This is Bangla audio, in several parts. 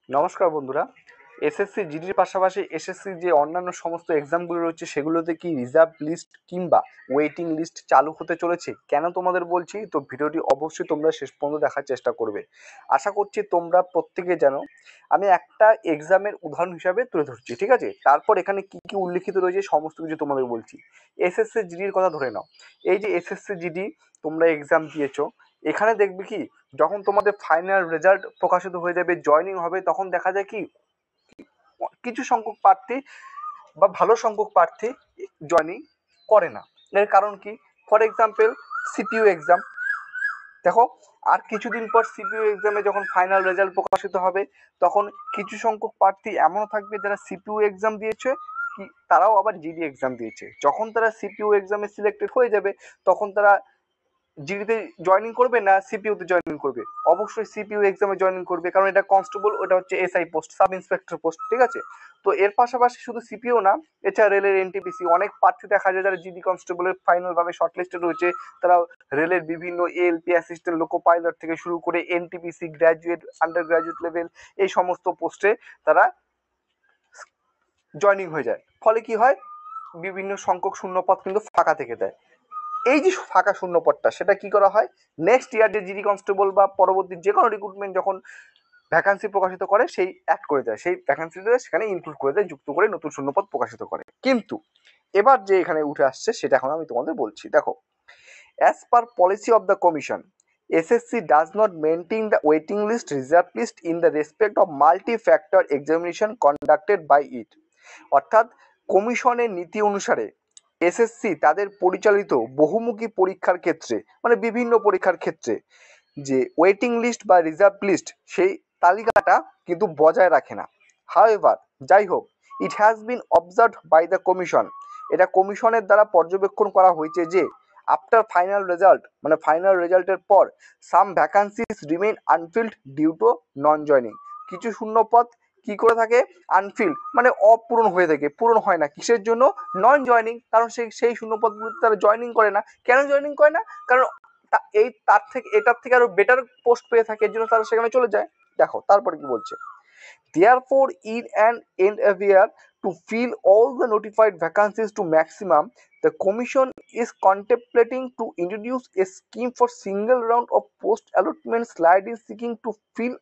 নমস্কার বন্ধুরা। এসএসসি জিডির পাশাপাশি এসএসসি যে অন্যান্য সমস্ত এক্সামগুলো রয়েছে সেগুলোতে কি রিজার্ভ লিস্ট কিংবা ওয়েটিং লিস্ট চালু হতে চলেছে, কেন তোমাদের বলছি, তো ভিডিওটি অবশ্যই তোমরা শেষ পর্যন্ত দেখার চেষ্টা করবে। আশা করছি তোমরা প্রত্যেকে জানো। আমি একটা এক্সামের উদাহরণ হিসাবে তুলে ধরছি, ঠিক আছে? তারপর এখানে কি কি উল্লিখিত রয়েছে সমস্ত কিছু তোমাদের বলছি। এসএসসি জিডির কথা ধরে নাও। এই যে এসএসসি জিডি তোমরা এক্সাম দিয়েছো, এখানে দেখবে কি যখন তোমাদের ফাইনাল রেজাল্ট প্রকাশিত হয়ে যাবে, জয়নিং হবে, তখন দেখা যায় কি কিছু সংখ্যক প্রার্থী বা ভালো সংখ্যক প্রার্থী জয়নিং করে না। এর কারণ কি? ফর এক্সাম্পল সিপিইউ এক্সাম, দেখো আর কিছুদিন পর সিপিইউ এক্সামে যখন ফাইনাল রেজাল্ট প্রকাশিত হবে, তখন কিছু সংখ্যক প্রার্থী এমনও থাকবে যারা সিপিইউ এক্সাম দিয়েছে, কি তারাও আবার জিডি এক্সাম দিয়েছে। যখন তারা সিপিইউ এক্সামে সিলেক্টেড হয়ে যাবে, তখন তারা জিডিতে জয়েনিং করবে না সিপিইউতে জয়েনিং করবে? অবশ্যই সিপিইউ এক্সামে জয়েনিং করবে, কারণ এটা কনস্টেবল, ওটা হচ্ছে SI post, sub inspector post, ঠিক আছে? তো এর পাশাপাশি শুধু সিপিইউ না, এছাড়া রেলের এনটিপিসি অনেক প্রার্থী দেখা যায় যারা জিডি কনস্টেবলের ফাইনাল ভাবে শর্টলিস্টে রয়েছে, তারা রেলের বিভিন্ন এএলপি অ্যাসিস্ট্যান্ট, লোকো পাইলট থেকে শুরু করে NTPC graduate, under graduate level, এই সমস্ত পোস্টে তারা জয়েনিং হয়ে যায়। ফলে কি হয়, বিভিন্ন সংখ্যক শূন্যপদ কিন্তু ফাঁকা থেকে দেয়। এই যে ফাঁকা শূন্যপদটা, সেটা কি করা হয়, নেক্সট ইয়ার যে জিডি কনস্টেবল বা পরবর্তী যে কোনো রিক্রুটমেন্ট যখন ভ্যাকান্সি প্রকাশিত করে, সেই অ্যাড করে দেয়, সেই ভ্যাকান্সিটা সেখানে ইনক্লুড করে দেয়, যুক্ত করে নতুন শূন্যপদ প্রকাশিত করে। কিন্তু এবার যে এখানে উঠে আসছে সেটা এখন আমি তোমাদের বলছি। দেখো, as per policy of the commission, SSC does not maintain the waiting list, reserve list in the respect of multi factor examination conducted by it. অর্থাৎ কমিশনের নীতি অনুসারে এসএসসি তাদের পরিচালিত বহুমুখী পরীক্ষার ক্ষেত্রে, মানে বিভিন্ন পরীক্ষার ক্ষেত্রে, যে ওয়েটিং লিস্ট বা রিজার্ভ লিস্ট, সেই তালিকাটা কিন্তু বজায় রাখে না। হাউএভার, যাই হোক, it has been observed by the commission, এটা কমিশনের দ্বারা পর্যবেক্ষণ করা হয়েছে যে আফটার ফাইনাল রেজাল্ট, মানে ফাইনাল রেজাল্টের পর, some vacancies remain unfilled due to non joining. কিছু শূন্যপদ কি করে থাকে, আনফিল্ড, মানে অপূরণ হয়ে থাকে, পূরণ হয় না। কিসের জন্য? নন জয়নিং, কারণ সেই শূন্যপদগুলোতে তারা জয়নিং করে না। কেন জয়নিং করে না? কারণ এটার থেকে আরো বেটার পোস্ট পেয়ে থাকে, এর জন্য তারা সেখানে চলে যায়। দেখো তারপরে কি বলছে, therefore in an endeavor to fill all the notified vacancies to maximum, the commission is contemplating to introduce a scheme for single round of post allotment sliding, seeking to fill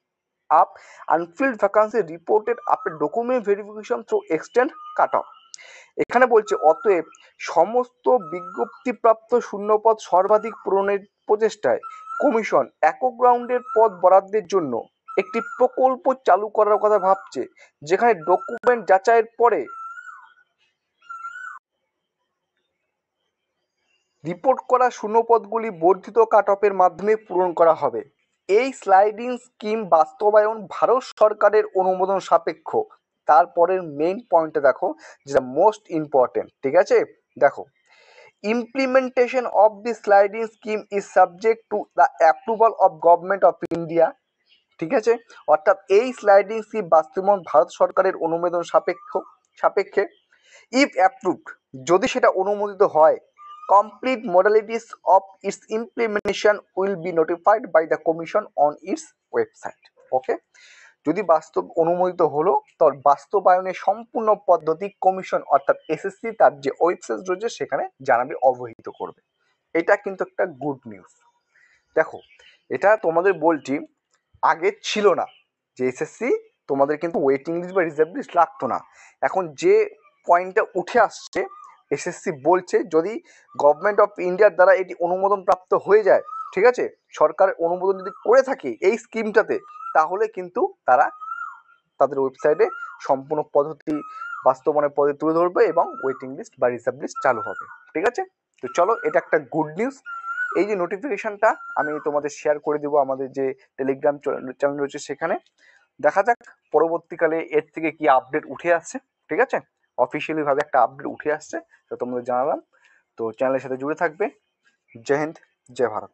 up unfilled vacancy reported after document verification through extent cutoff। এখানে বলছে, অতএব সমস্ত বিজ্ঞপ্তিপ্রাপ্ত শূন্যপদ সর্বাধিক পূরণের প্রচেষ্টায় কমিশন একক রাউন্ডের পদ বরাদ্দের জন্য একটি প্রকল্প চালু করার কথা ভাবছে, যেখানে ডকুমেন্ট যাচাইয়ের পরে রিপোর্ট করা শূন্যপদগুলি বর্ধিত কাট অফের মাধ্যমে পূরণ করা হবে। এই স্লাইডিং স্কিম বাস্তবায়ন ভারত সরকারের অনুমোদন সাপেক্ষ। তারপরের মেইন পয়েন্টে দেখো, যেটা মোস্ট ইম্পর্টেন্ট, ঠিক আছে? দেখো, implementation of the sliding scheme is subject to the approval of government of India। ঠিক আছে? অর্থাৎ এই স্লাইডিং স্কিম বাস্তবায়ন ভারত সরকারের অনুমোদন সাপেক্ষে, ইফ অ্যাপ্রুভড, যদি সেটা অনুমোদিত হয়, complete modalities of its implementation will be notified by the commission on its website. Okay, যদি অনুমোদিত হলো, তার বাস্তবায়নের সম্পূর্ণ পদ্ধতি কমিশন অর্থাৎ এসএসসি তার যে ওয়েবসাইট রয়েছে সেখানে জানাবে, অবহিত করবে। এটা কিন্তু একটা গুড নিউজ। দেখো, এটা তোমাদের বলছি, আগে ছিল না যে এসএসসি তোমাদের কিন্তু ওয়েটিং লিস্ট বা রিজার্ভ লিস্ট লাগতো না। এখন যে পয়েন্টটা উঠে আসছে, এসএসসি বলছে যদি গভর্নমেন্ট অফ ইন্ডিয়ার দ্বারা এটি অনুমোদন প্রাপ্ত হয়ে যায়, ঠিক আছে, সরকার অনুমোদন যদি করে থাকে এই স্কিমটাতে, তাহলে কিন্তু তারা তাদের ওয়েবসাইটে সম্পূর্ণ পদ্ধতি, বাস্তবায়নের পদ্ধতি তুলে ধরবে এবং ওয়েটিং লিস্ট বা রিজার্ভ লিস্ট চালু হবে। ঠিক আছে? তো চলো, এটা একটা গুড নিউজ। এই যে নোটিফিকেশনটা আমি তোমাদের শেয়ার করে দেবো আমাদের যে টেলিগ্রাম চ্যানেল রয়েছে সেখানে। দেখা যাক পরবর্তীকালে এর থেকে কি আপডেট উঠে আসছে। ঠিক আছে? অফিসিয়ালি ভাবে একটা আপডেট উঠে আসছে, তো তোমাদের জানালাম। তো চ্যানেলের সাথে জুড়ে থাকবে। জয় হিন্দ, জয় ভারত।